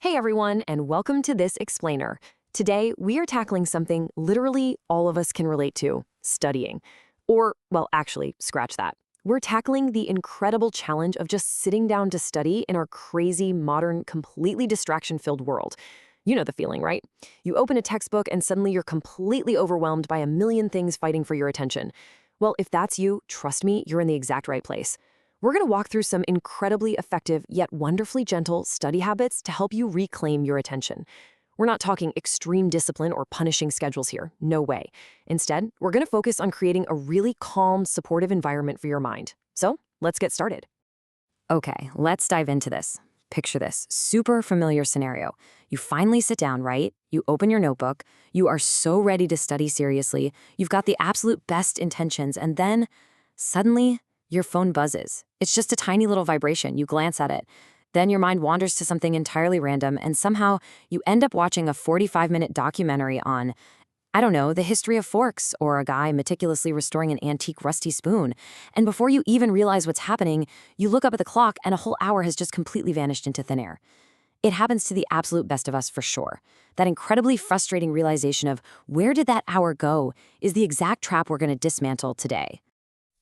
Hey everyone, and welcome to this explainer. Today, we are tackling something literally all of us can relate to, studying. Or, well, actually, scratch that. We're tackling the incredible challenge of just sitting down to study in our crazy, modern, completely distraction-filled world. You know the feeling, right? You open a textbook and suddenly you're completely overwhelmed by a million things fighting for your attention. Well, if that's you, trust me, you're in the exact right place. We're going to walk through some incredibly effective yet wonderfully gentle study habits to help you reclaim your attention. We're not talking extreme discipline or punishing schedules here, no way. Instead, we're going to focus on creating a really calm, supportive environment for your mind. So, let's get started. Okay, let's dive into this. Picture this super familiar scenario. You finally sit down, right? You open your notebook. You are so ready to study seriously. You've got the absolute best intentions, and then suddenly, your phone buzzes. It's just a tiny little vibration. You glance at it. Then your mind wanders to something entirely random, and somehow you end up watching a 45-minute documentary on, I don't know, the history of forks, or a guy meticulously restoring an antique rusty spoon. And before you even realize what's happening, you look up at the clock and a whole hour has just completely vanished into thin air. It happens to the absolute best of us for sure. That incredibly frustrating realization of where did that hour go is the exact trap we're going to dismantle today.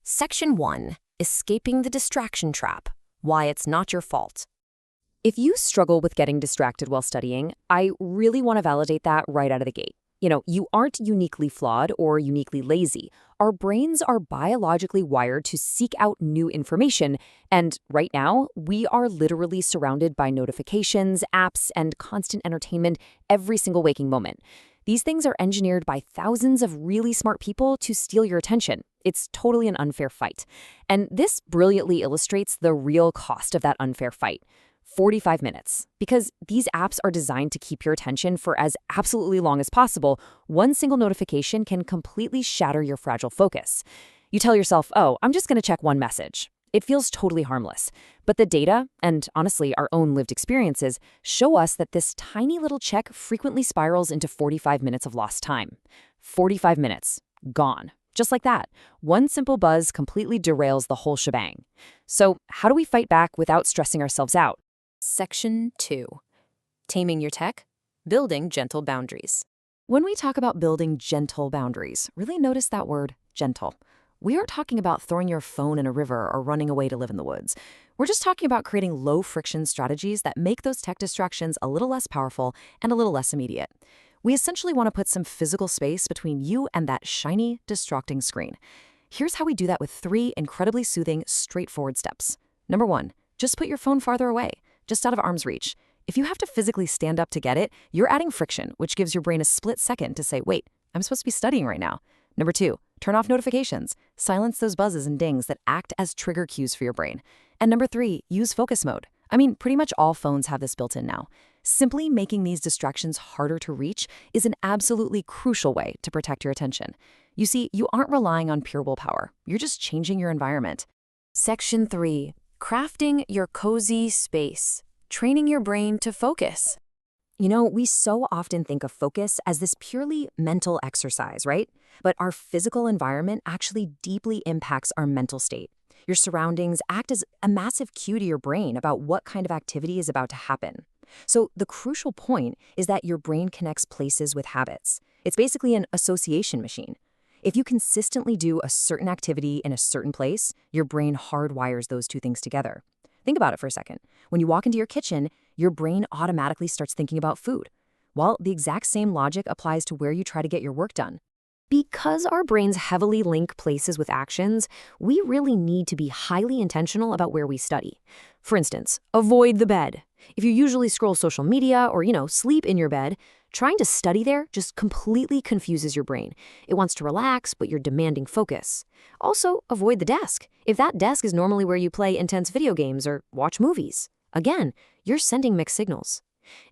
Section 1. Escaping the distraction trap. Why it's not your fault. If you struggle with getting distracted while studying, I really want to validate that right out of the gate. You aren't uniquely flawed or uniquely lazy. Our brains are biologically wired to seek out new information, and right now, we are literally surrounded by notifications, apps, and constant entertainment every single waking moment. These things are engineered by thousands of really smart people to steal your attention. It's totally an unfair fight. And this brilliantly illustrates the real cost of that unfair fight. 45 minutes. Because these apps are designed to keep your attention for as absolutely long as possible, one single notification can completely shatter your fragile focus. You tell yourself, oh, I'm just going to check one message. It feels totally harmless. But the data, and honestly our own lived experiences, show us that this tiny little check frequently spirals into 45 minutes of lost time. 45 minutes. Gone. Just like that. One simple buzz completely derails the whole shebang. So how do we fight back without stressing ourselves out? Section 2. Taming your tech, building gentle boundaries. When we talk about building gentle boundaries, really notice that word, gentle. We aren't talking about throwing your phone in a river or running away to live in the woods. We're just talking about creating low-friction strategies that make those tech distractions a little less powerful and a little less immediate. We essentially want to put some physical space between you and that shiny, distracting screen. Here's how we do that with 3 incredibly soothing, straightforward steps. Number 1, just put your phone farther away, just out of arm's reach. If you have to physically stand up to get it, you're adding friction, which gives your brain a split second to say, wait, I'm supposed to be studying right now. Number 2, turn off notifications. Silence those buzzes and dings that act as trigger cues for your brain. And number 3, use focus mode. I mean, pretty much all phones have this built in now. Simply making these distractions harder to reach is an absolutely crucial way to protect your attention. You see, you aren't relying on pure willpower. You're just changing your environment. Section 3. Crafting your cozy space. Training your brain to focus. We so often think of focus as this purely mental exercise, right? But our physical environment actually deeply impacts our mental state. Your surroundings act as a massive cue to your brain about what kind of activity is about to happen. So the crucial point is that your brain connects places with habits. It's basically an association machine. If you consistently do a certain activity in a certain place, your brain hardwires those two things together. Think about it for a second. When you walk into your kitchen, your brain automatically starts thinking about food. Well, the exact same logic applies to where you try to get your work done. Because our brains heavily link places with actions, we really need to be highly intentional about where we study. For instance, avoid the bed. If you usually scroll social media or, sleep in your bed, trying to study there just completely confuses your brain. It wants to relax, but you're demanding focus. Also, avoid the desk. If that desk is normally where you play intense video games or watch movies, again, you're sending mixed signals.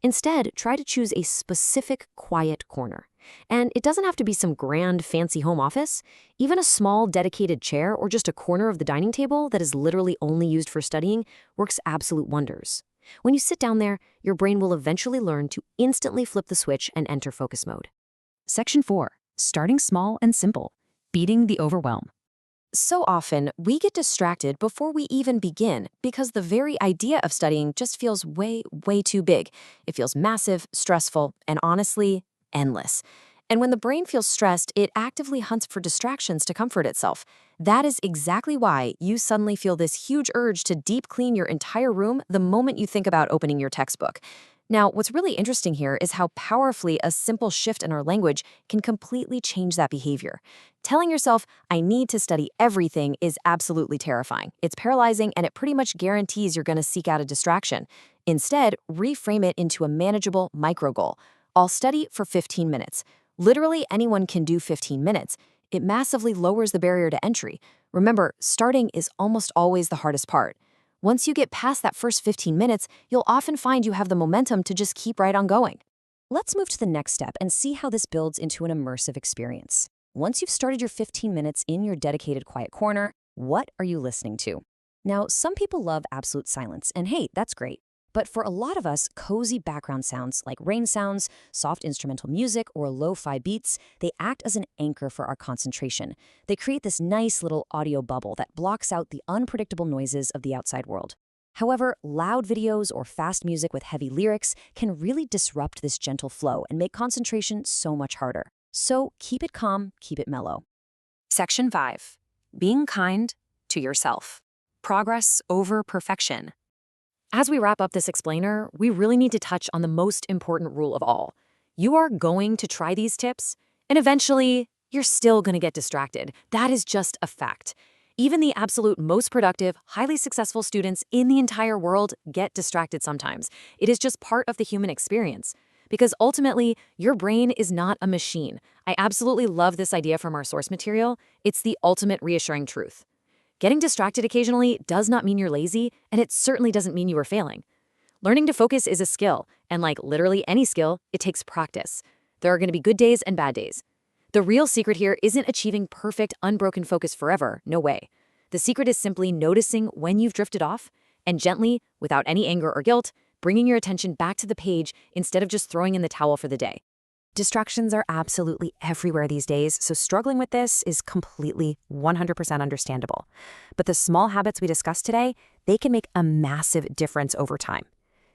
Instead, try to choose a specific quiet corner. And it doesn't have to be some grand, fancy home office. Even a small, dedicated chair or just a corner of the dining table that is literally only used for studying works absolute wonders. When you sit down there, your brain will eventually learn to instantly flip the switch and enter focus mode. Section 4. Starting small and simple. Beating the overwhelm. So often, we get distracted before we even begin because the very idea of studying just feels way, way too big. It feels massive, stressful, and honestly, endless. And when the brain feels stressed, it actively hunts for distractions to comfort itself. That is exactly why you suddenly feel this huge urge to deep clean your entire room the moment you think about opening your textbook. Now, what's really interesting here is how powerfully a simple shift in our language can completely change that behavior. Telling yourself, I need to study everything is absolutely terrifying. It's paralyzing and it pretty much guarantees you're going to seek out a distraction. Instead, reframe it into a manageable micro goal. I'll study for 15 minutes. Literally anyone can do 15 minutes. It massively lowers the barrier to entry. Remember, starting is almost always the hardest part. Once you get past that first 15 minutes, you'll often find you have the momentum to just keep right on going. Let's move to the next step and see how this builds into an immersive experience. Once you've started your 15 minutes in your dedicated quiet corner, what are you listening to? Now, some people love absolute silence, and hey, that's great. But for a lot of us, cozy background sounds like rain sounds, soft instrumental music, or lo-fi beats, they act as an anchor for our concentration. They create this nice little audio bubble that blocks out the unpredictable noises of the outside world. However, loud videos or fast music with heavy lyrics can really disrupt this gentle flow and make concentration so much harder. So keep it calm, keep it mellow. Section 5. Being kind to yourself. Progress over perfection. As we wrap up this explainer, we really need to touch on the most important rule of all. You are going to try these tips, and eventually, you're still going to get distracted. That is just a fact. Even the absolute most productive, highly successful students in the entire world get distracted sometimes. It is just part of the human experience. Because ultimately, your brain is not a machine. I absolutely love this idea from our source material. It's the ultimate reassuring truth. Getting distracted occasionally does not mean you're lazy, and it certainly doesn't mean you are failing. Learning to focus is a skill, and like literally any skill, it takes practice. There are going to be good days and bad days. The real secret here isn't achieving perfect, unbroken focus forever, no way. The secret is simply noticing when you've drifted off, and gently, without any anger or guilt, bringing your attention back to the page instead of just throwing in the towel for the day. Distractions are absolutely everywhere these days, so struggling with this is completely 100% understandable. But the small habits we discussed today, they can make a massive difference over time.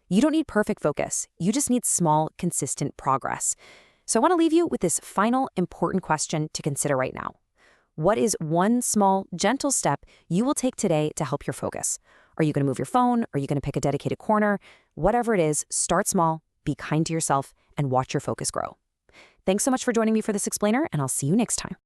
You don't need perfect focus. You just need small, consistent progress. So I want to leave you with this final important question to consider right now. What is one small, gentle step you will take today to help your focus? Are you going to move your phone? Are you going to pick a dedicated corner? Whatever it is, start small, be kind to yourself, and watch your focus grow. Thanks so much for joining me for this explainer, and I'll see you next time.